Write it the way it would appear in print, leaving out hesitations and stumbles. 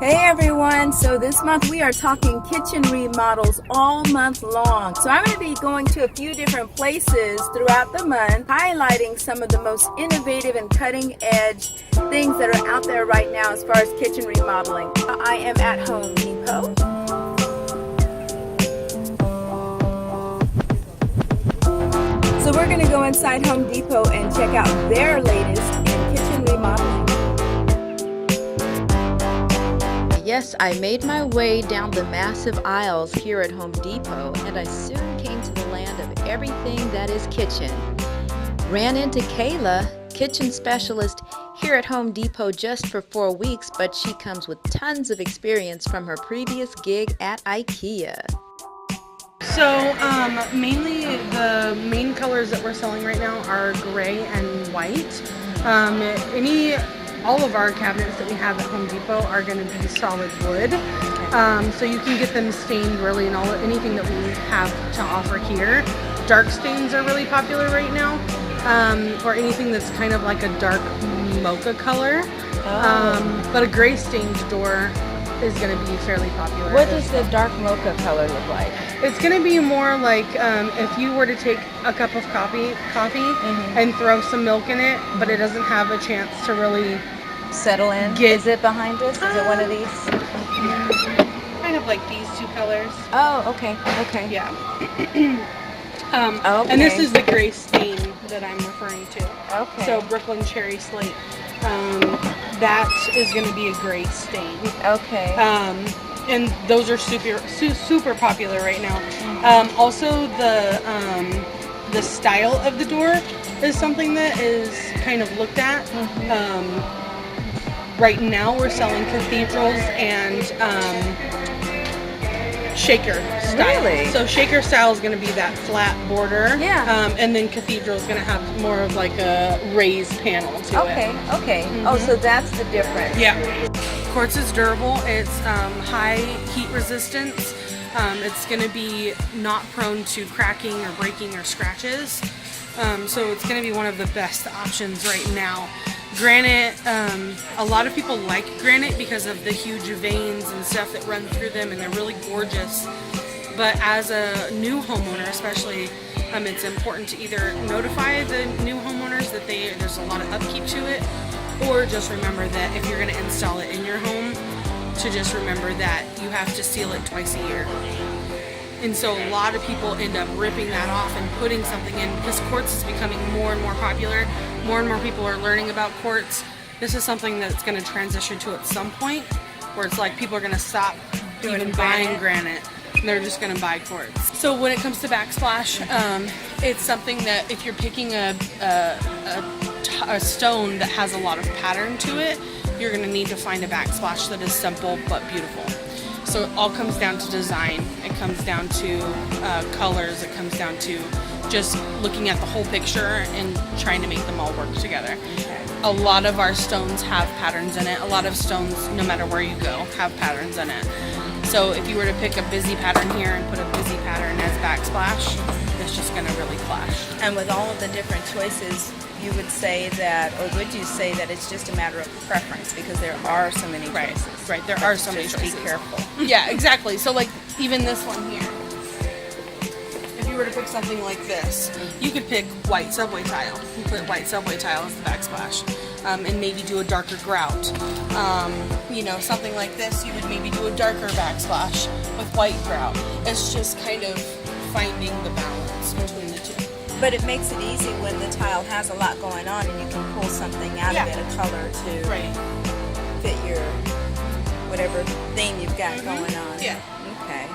Hey everyone, so this month we are talking kitchen remodels all month long. So I'm going to be going to a few different places throughout the month, highlighting some of the most innovative and cutting edge things that are out there right now as far as kitchen remodeling. I am at Home Depot. So we're going to go inside Home Depot and check out their latest in kitchen remodeling. Yes, I made my way down the massive aisles here at Home Depot, and I soon came to the land of everything that is kitchen. Ran into Kayla, kitchen specialist here at Home Depot just for 4 weeks, but she comes with tons of experience from her previous gig at IKEA. So mainly the main colors that we're selling right now are gray and white. All of our cabinets that we have at Home Depot are going to be solid wood. So you can get them stained really in anything that we have to offer here. Dark stains are really popular right now, or anything that's kind of like a dark mocha color. But a gray stained door is going to be fairly popular. What does the dark mocha color look like? It's going to be more like if you were to take a cup of coffee and throw some milk in it, but it doesn't have a chance to really settle in. Is it behind us? Is it one of these? Kind of like these two colors. Oh, okay. Yeah. Okay. And this is the gray stain that I'm referring to. Okay. So Brooklyn Cherry Slate. That is going to be a gray stain. Okay. And those are super popular right now. Also, the style of the door is something that is kind of looked at. Right now, we're selling cathedrals and shaker style. Really? So shaker style is going to be that flat border. Yeah. And then cathedral is going to have more of like a raised panel to it. Okay. Oh, so that's the difference. Yeah. Quartz is durable. It's high heat resistance. It's going to be not prone to cracking or breaking or scratches. So it's going to be one of the best options right now. Granite, a lot of people like granite because of the huge veins and stuff that run through them, and they're really gorgeous. But as a new homeowner especially, it's important to either notify the new homeowners that there's a lot of upkeep to it, or just remember that if you're going to install it in your home, to just remember that you have to seal it twice a year. And so a lot of people end up ripping that off and putting something in because quartz is becoming more and more popular. More and more people are learning about quartz. This is something that's going to transition to at some point where it's like people are going to stop even buying granite. They're just going to buy quartz. So when it comes to backsplash, it's something that if you're picking a stone that has a lot of pattern to it, you're going to need to find a backsplash that is simple but beautiful. So it all comes down to design. It comes down to colors. It comes down to just looking at the whole picture and trying to make them all work together. A lot of our stones have patterns in it. A lot of stones, no matter where you go, have patterns in it. So if you were to pick a busy pattern here and put a busy pattern as backsplash, it's just going to really clash. And with all of the different choices, you would say that, or would you say that it's just a matter of preference because there are so many choices? Right, there are so many choices. Be careful. Yeah, exactly. So like even this one here, if you were to pick something like this, you could pick white subway tile. You put white subway tile as the backsplash, and maybe do a darker grout. Something like this, you would maybe do a darker backsplash with white grout. It's just kind of finding the balance between the two. But it makes it easy when the tile has a lot going on and you can pull something out of it, a color to fit your whatever theme you've got going on. Yeah. Okay.